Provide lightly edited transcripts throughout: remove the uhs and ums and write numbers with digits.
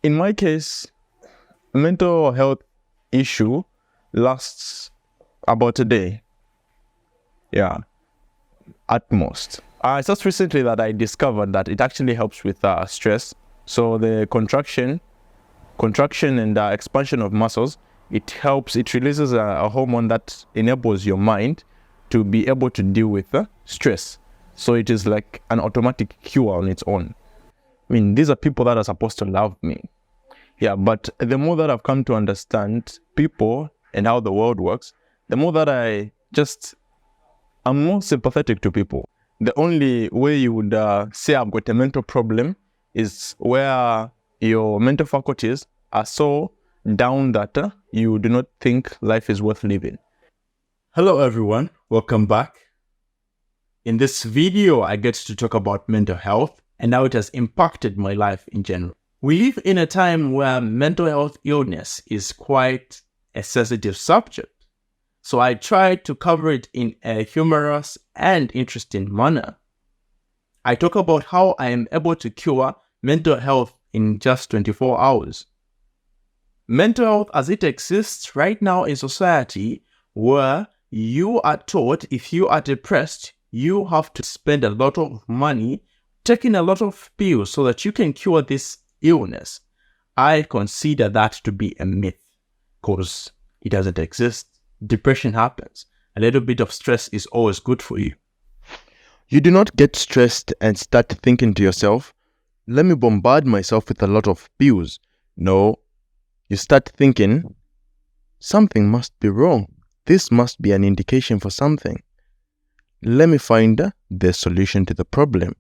In my case, mental health issue lasts about a day. Yeah, at most. It's just recently that I discovered that it actually helps with stress. So the contraction and expansion of muscles, it releases a hormone that enables your mind to be able to deal with stress. So it is like an automatic cure on its own. I mean, these are people that are supposed to love me. Yeah, but the more that I've come to understand people and how the world works, the more that I'm more sympathetic to people. The only way you would say I've got a mental problem is where your mental faculties are so down that you do not think life is worth living. Hello everyone, welcome back. In this video, I get to talk about mental health and how it has impacted my life in general. We live in a time where mental health illness is quite a sensitive subject. So I tried to cover it in a humorous and interesting manner. I talk about how I am able to cure mental health in just 24 hours. Mental health as it exists right now in society, where you are taught if you are depressed, you have to spend a lot of money taking a lot of pills so that you can cure this illness. I consider that to be a myth because it doesn't exist. Depression happens. A little bit of stress is always good for you. You do not get stressed and start thinking to yourself, let me bombard myself with a lot of pills. No, you start thinking, something must be wrong. This must be an indication for something. Let me find the solution to the problem.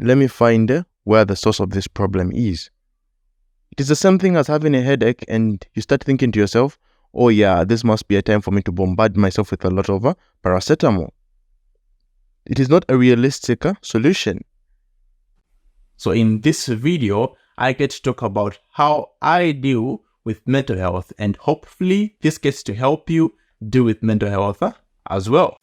Let me find where the source of this problem is. It is the same thing as having a headache and you start thinking to yourself, oh yeah, this must be a time for me to bombard myself with a lot of paracetamol. It is not a realistic solution. So in this video, I get to talk about how I deal with mental health, and hopefully this gets to help you deal with mental health as well.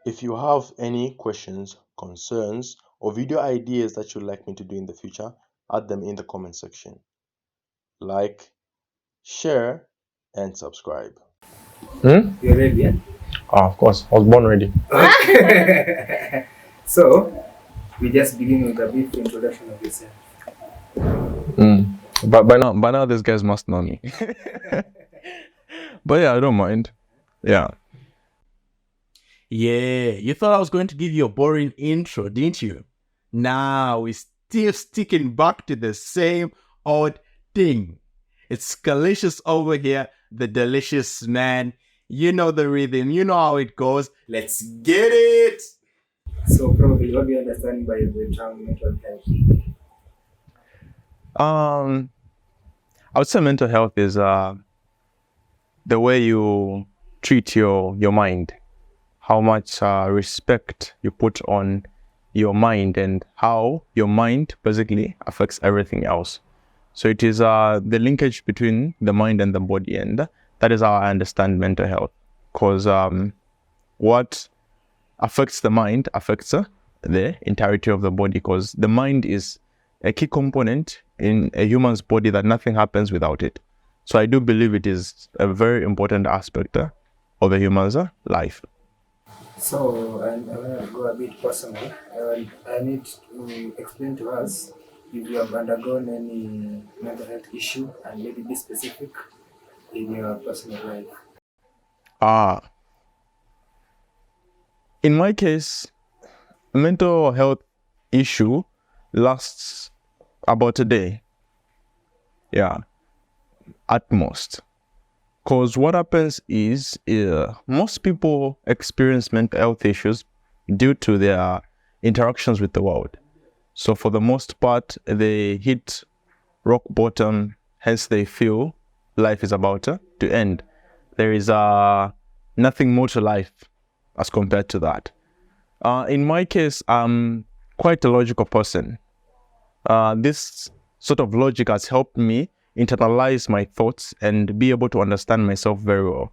If you have any questions, concerns, or video ideas that you'd like me to do in the future, add them in the comment section. Like, share, and subscribe. You're ready, yeah? Of course, I was born ready. So, we just begin with a brief introduction of yourself. But by now, these guys must know me. But yeah, I don't mind. Yeah. Yeah, you thought I was going to give you a boring intro, didn't you? Now we're still sticking back to the same old thing. It's Scalicious over here, the delicious man. You know the rhythm, you know how it goes. Let's get it! So, probably what do you understand by the term mental health? I would say mental health is the way you treat your mind, how much respect you put on your mind, and how your mind basically affects everything else. So it is the linkage between the mind and the body, and that is how I understand mental health. Because what affects the mind affects the entirety of the body, because the mind is a key component in a human's body that nothing happens without it. So I do believe it is a very important aspect of a human's life. So, I'm going to go a bit personal. I need to explain to us if you have undergone any mental health issue and maybe be specific in your personal life. In my case, mental health issue lasts about a day. Yeah, at most. Because what happens is most people experience mental health issues due to their interactions with the world. So for the most part, they hit rock bottom, hence they feel life is about to end. There is nothing more to life as compared to that. In my case, I'm quite a logical person. This sort of logic has helped me internalize my thoughts and be able to understand myself very well.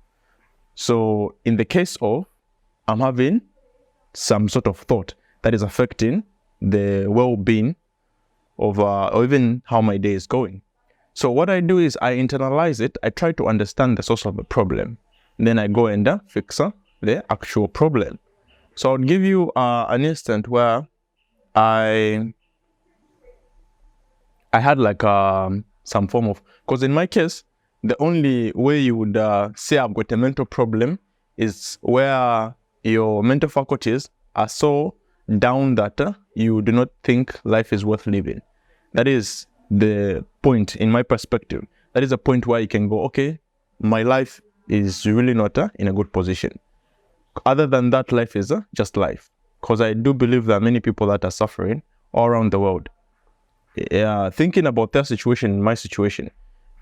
So in the case of I'm having some sort of thought that is affecting the well-being of or even how my day is going. So what I do is I internalize it. I try to understand the source of the problem. Then I go and fix the actual problem. So I'll give you an instant where I had like some form of, because in my case, the only way you would say I've got a mental problem is where your mental faculties are so down that you do not think life is worth living. That is the point in my perspective. That is a point where you can go, okay, my life is really not in a good position. Other than that, life is just life. Because I do believe there are many people that are suffering all around the world. Thinking about their situation, my situation,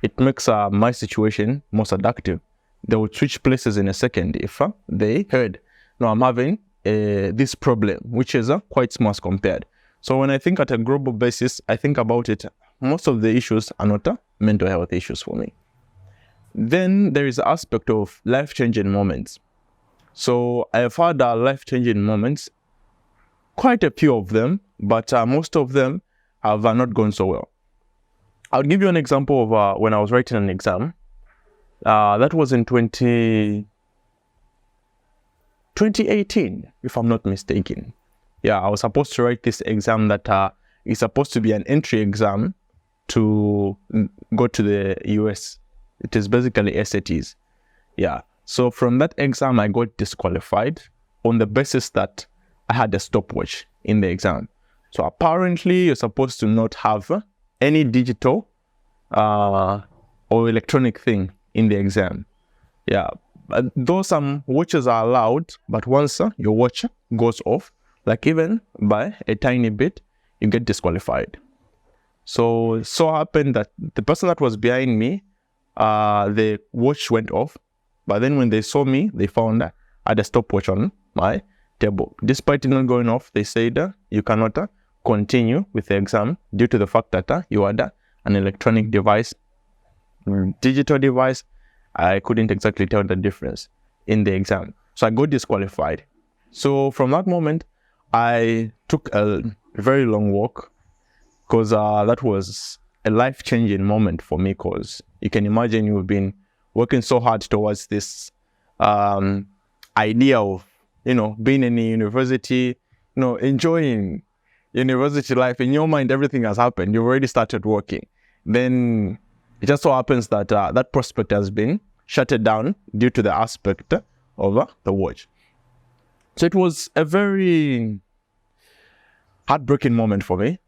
it makes my situation more seductive. They would switch places in a second if they heard, no, I'm having this problem, which is quite small compared. So when I think at a global basis, I think about it, most of the issues are not mental health issues for me. Then there is the aspect of life-changing moments. So I have had life-changing moments, quite a few of them, but most of them have not gone so well. I'll give you an example of when I was writing an exam. That was in 2018, if I'm not mistaken. Yeah, I was supposed to write this exam that is supposed to be an entry exam to go to the US. It is basically SATs. Yeah, so from that exam, I got disqualified on the basis that I had a stopwatch in the exam. So apparently, you're supposed to not have any digital or electronic thing in the exam. Yeah, though some watches are allowed, but once your watch goes off, like even by a tiny bit, you get disqualified. So happened that the person that was behind me, the watch went off, but then when they saw me, they found I had a stopwatch on my table. Despite it not going off, they said you cannot continue with the exam due to the fact that you had an electronic device, digital device. I couldn't exactly tell the difference in the exam. So I got disqualified. So from that moment, I took a very long walk because that was a life-changing moment for me, because you can imagine you've been working so hard towards this idea of, being in a university, enjoying university life. In your mind, everything has happened. You've already started working. Then it just so happens that that prospect has been shut down due to the aspect of the watch. So it was a very heartbreaking moment for me,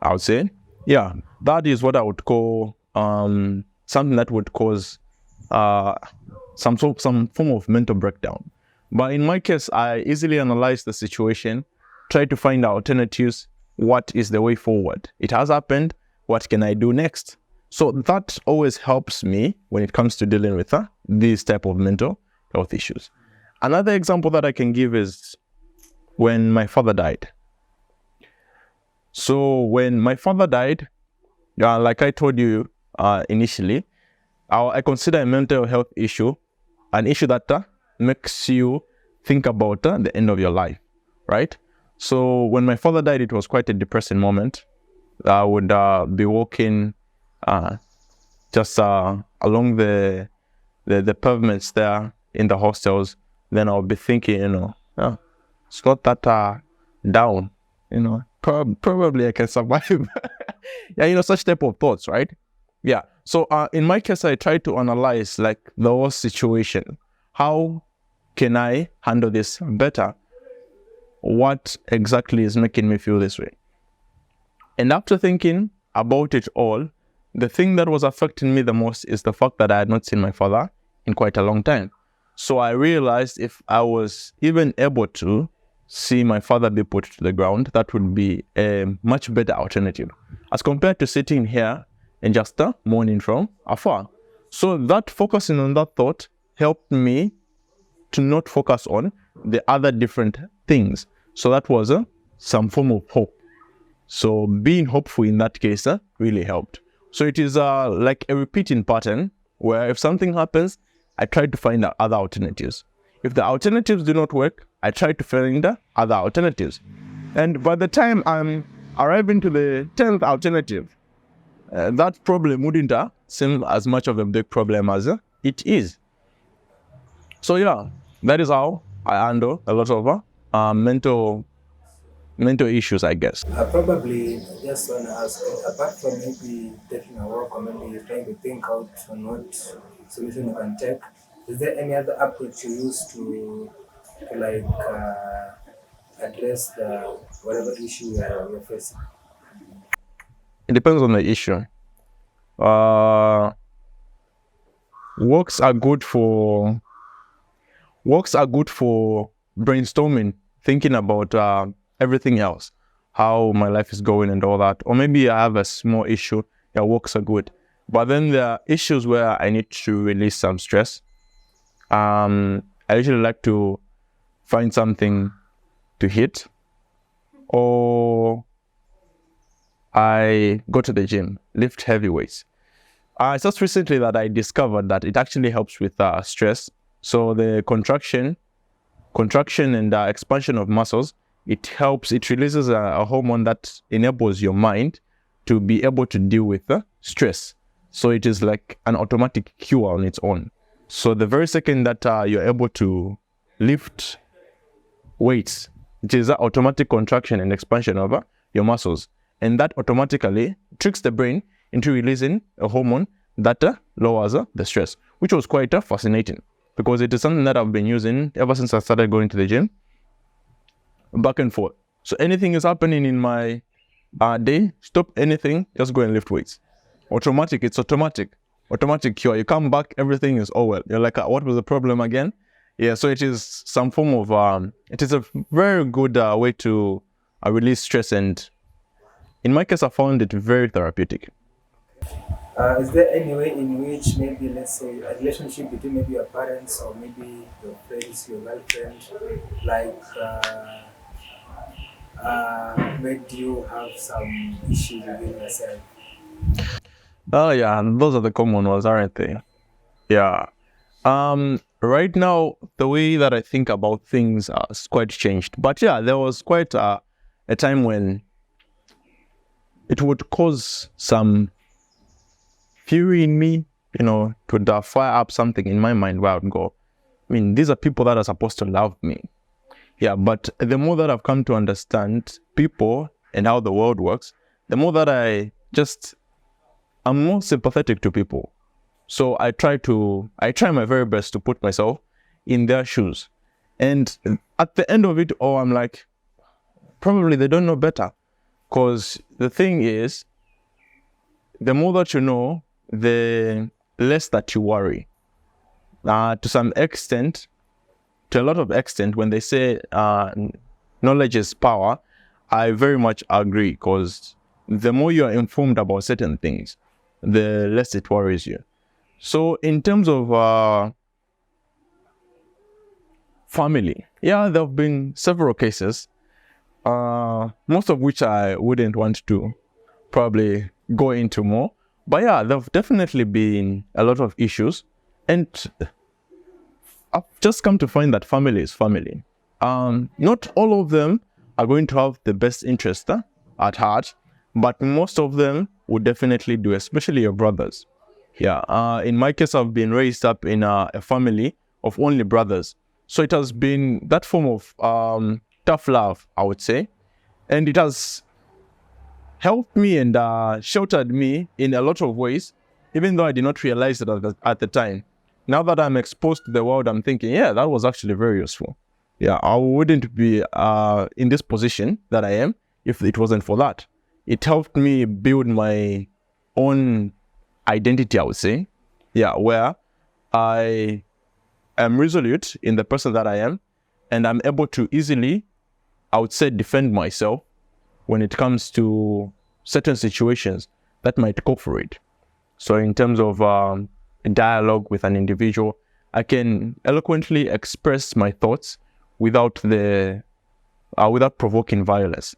I would say. Yeah, that is what I would call something that would cause some form of mental breakdown. But in my case, I easily analyzed the situation, tried to find alternatives. What is the way forward? It has happened. What can I do next? So that always helps me when it comes to dealing with these type of mental health issues. Another example that I can give is when my father died. So when my father died, like I told you initially, I consider a mental health issue an issue that makes you think about the end of your life, right? So when my father died, it was quite a depressing moment. I would be walking just along the pavements there in the hostels. Then I'll be thinking, it's not that down, probably I can survive. Yeah, such type of thoughts, right? Yeah. So in my case, I try to analyze like the whole situation. How can I handle this better? What exactly is making me feel this way? And after thinking about it all, the thing that was affecting me the most is the fact that I had not seen my father in quite a long time. So I realized if I was even able to see my father be put to the ground, that would be a much better alternative as compared to sitting here and just mourning from afar. So that focusing on that thought helped me to not focus on the other different things. So that was some form of hope. So being hopeful in that case really helped. So it is like a repeating pattern where if something happens, I try to find other alternatives. If the alternatives do not work, I try to find other alternatives. And by the time I'm arriving to the 10th alternative, that problem wouldn't seem as much of a big problem as it is. So yeah, that is how I handle a lot of mental issues, I guess. Probably just want to ask, apart from maybe taking a walk or maybe trying to think out on what solution you can take, is there any other approach you use to like address the whatever issue you're facing? It depends on the issue. Walks are good for brainstorming, thinking about everything else, how my life is going and all that. Or maybe I have a small issue. Yeah, walks are good. But then there are issues where I need to release some stress. I usually like to find something to hit, or I go to the gym, lift heavy weights. It's just recently that I discovered that it actually helps with stress. So the contraction and expansion of muscles, it releases a hormone that enables your mind to be able to deal with stress. So it is like an automatic cure on its own. So the very second that you're able to lift weights, it is that automatic contraction and expansion of your muscles. And that automatically tricks the brain into releasing a hormone that lowers the stress, which was quite fascinating, because it is something that I've been using ever since I started going to the gym, back and forth. So anything is happening in my day, stop anything, just go and lift weights. It's automatic cure. You come back, everything is well. You're like, what was the problem again? Yeah, so it is some form of, it is a very good way to release stress, and in my case, I found it very therapeutic. Is there any way in which maybe, let's say, a relationship between maybe your parents or maybe your friends, your girlfriend, like made you have some issues within yourself? Oh yeah, and those are the common ones, aren't they? Yeah. Right now, the way that I think about things has quite changed. But yeah, there was quite a time when it would cause some fury in me, it would fire up something in my mind where I would go, these are people that are supposed to love me. Yeah, but the more that I've come to understand people and how the world works, the more that I'm more sympathetic to people. So I try my very best to put myself in their shoes. And at the end of it all, I'm like, probably they don't know better. Because the thing is, the more that you know, the less that you worry. To a lot of extent, when they say knowledge is power, I very much agree, because the more you are informed about certain things, the less it worries you. So in terms of family, yeah, there have been several cases, most of which I wouldn't want to probably go into more. But yeah, there have definitely been a lot of issues, and I've just come to find that family is family. Not all of them are going to have the best interest at heart, but most of them would definitely do, especially your brothers. Yeah, in my case, I've been raised up in a family of only brothers. So it has been that form of tough love, I would say. And it has helped me and sheltered me in a lot of ways, even though I did not realize it at the time. Now that I'm exposed to the world, I'm thinking, yeah, that was actually very useful. Yeah, I wouldn't be in this position that I am if it wasn't for that. It helped me build my own identity, I would say. Yeah, where I am resolute in the person that I am, and I'm able to easily, I would say, defend myself when it comes to certain situations that might call for it. So in terms of dialogue with an individual, I can eloquently express my thoughts without provoking violence.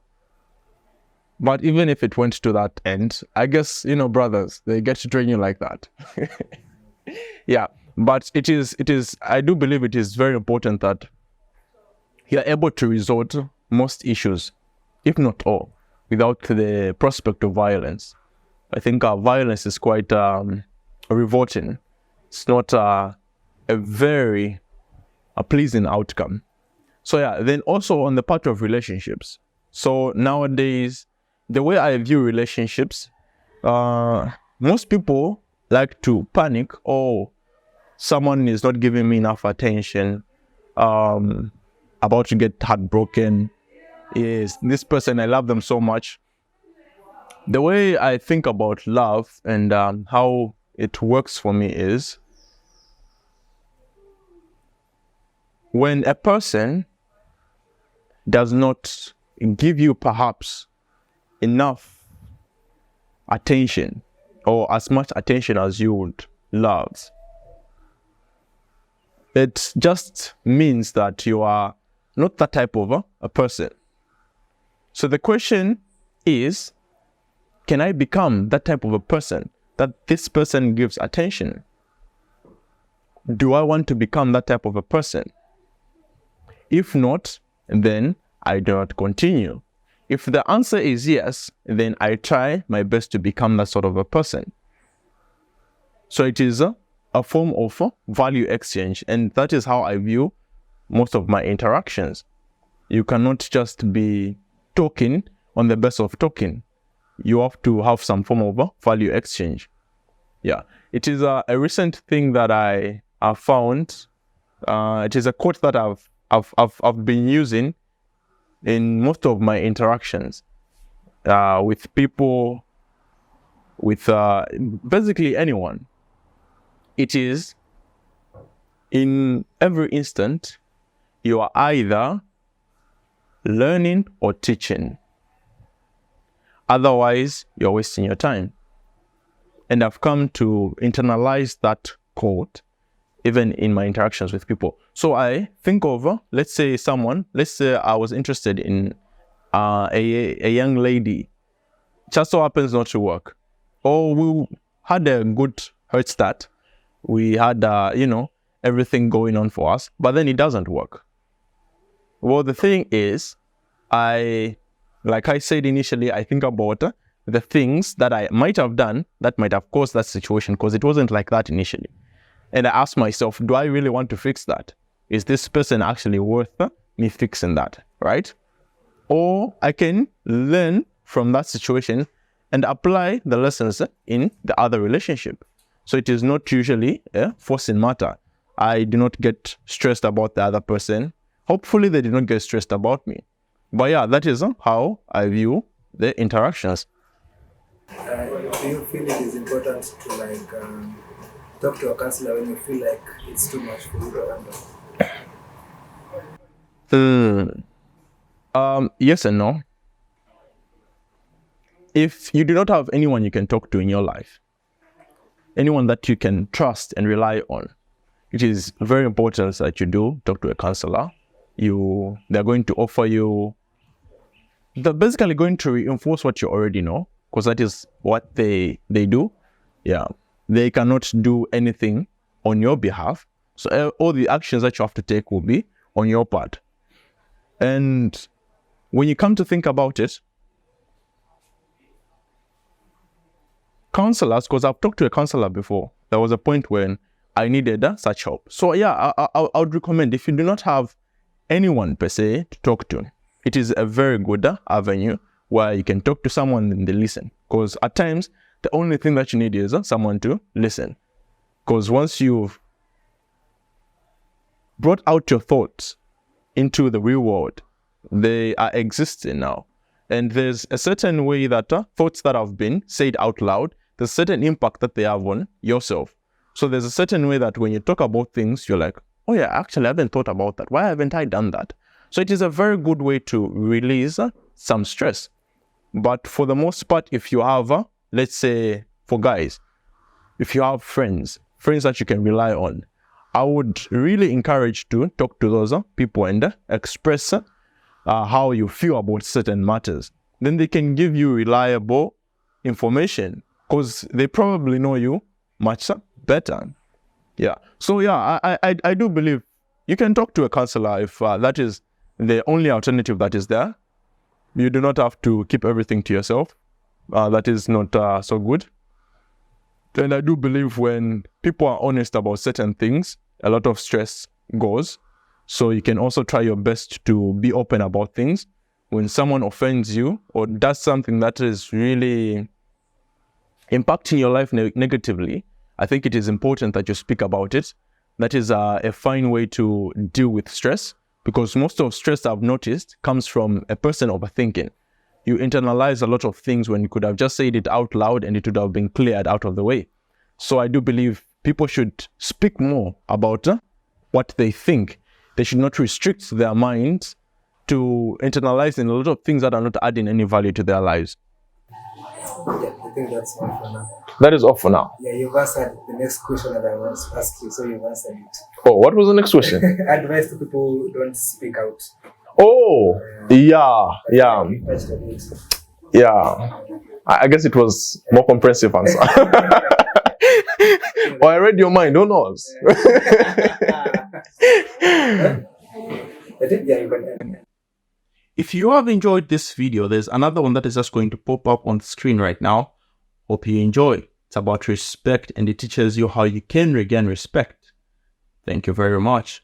But even if it went to that end, I guess, brothers, they get to train you like that. Yeah. But I do believe it is very important that you're able to resolve most issues, if not all, without the prospect of violence. I think violence is quite revolting. It's not a very pleasing outcome. So yeah, then also on the part of relationships. So nowadays, the way I view relationships, most people like to panic, oh, someone is not giving me enough attention, about to get heartbroken, is this person, I love them so much. The way I think about love and how it works for me is, when a person does not give you perhaps enough attention or as much attention as you would love, it just means that you are not that type of a person. So the question is, can I become that type of a person that this person gives attention? Do I want to become that type of a person? If not, then I do not continue. If the answer is yes, then I try my best to become that sort of a person. So it is a form of value exchange, and that is how I view most of my interactions. You cannot just be talking on the base of talking. You have to have some form of value exchange. Yeah, it is a recent thing that I have found. It is a quote that I've been using in most of my interactions with people, with basically anyone. It is, in every instant, you are either learning or teaching. Otherwise, you're wasting your time. And I've come to internalize that quote even in my interactions with people. So I think of, let's say I was interested in a young lady. Just so happens not to work. Or we had a good head start. We had, everything going on for us, but then it doesn't work. Well, the thing is, like I said initially, I think about the things that I might have done that might have caused that situation, because it wasn't like that initially. And I ask myself, do I really want to fix that? Is this person actually worth me fixing that, right? Or I can learn from that situation and apply the lessons in the other relationship. So it is not usually a forcing matter. I do not get stressed about the other person. Hopefully they do not get stressed about me. But yeah, that is how I view the interactions. Do you feel it is important to talk to a counselor when you feel like it's too much for you to handle? Yes and no. If you do not have anyone you can talk to in your life, anyone that you can trust and rely on, it is very important that you do talk to a counselor. They're going to offer you, they're basically going to reinforce what you already know, because that is what they do. Yeah, they cannot do anything on your behalf. So all the actions that you have to take will be on your part. And when you come to think about it, counselors, because I've talked to a counselor before, there was a point when I needed such help. So yeah, I would recommend, if you do not have anyone per se to talk to, it is a very good avenue where you can talk to someone and they listen. Because at times, the only thing that you need is someone to listen. Because once you've brought out your thoughts into the real world, they are existing now. And there's a certain way that thoughts that have been said out loud, there's a certain impact that they have on yourself. So there's a certain way that when you talk about things, you're like, oh yeah, actually I haven't thought about that. Why haven't I done that? So it is a very good way to release some stress. But for the most part, if you have, let's say for guys, if you have friends that you can rely on, I would really encourage to talk to those people and express how you feel about certain matters. Then they can give you reliable information, because they probably know you much better. Yeah. So yeah, I do believe you can talk to a counselor if that is the only alternative that is there. You do not have to keep everything to yourself. That is not so good. Then I do believe when people are honest about certain things, a lot of stress goes. So you can also try your best to be open about things. When someone offends you or does something that is really impacting your life negatively, I think it is important that you speak about it. That is a fine way to deal with stress, because most of stress I've noticed comes from a person overthinking. You internalize a lot of things when you could have just said it out loud and it would have been cleared out of the way. So I do believe people should speak more about what they think. They should not restrict their minds to internalizing a lot of things that are not adding any value to their lives. Yeah, I think that's all for now. That is all for now. Yeah, you've answered the next question that I was to ask you, so you've answered it. Oh, what was the next question? Advice to people who don't speak out. Oh, yeah. You touched on it. Yeah. I guess it was more comprehensive answer. Or I read your mind, who knows? I think, yeah, you can. If you have enjoyed this video, there's another one that is just going to pop up on the screen right now. Hope you enjoy. It's about respect, and it teaches you how you can regain respect. Thank you very much.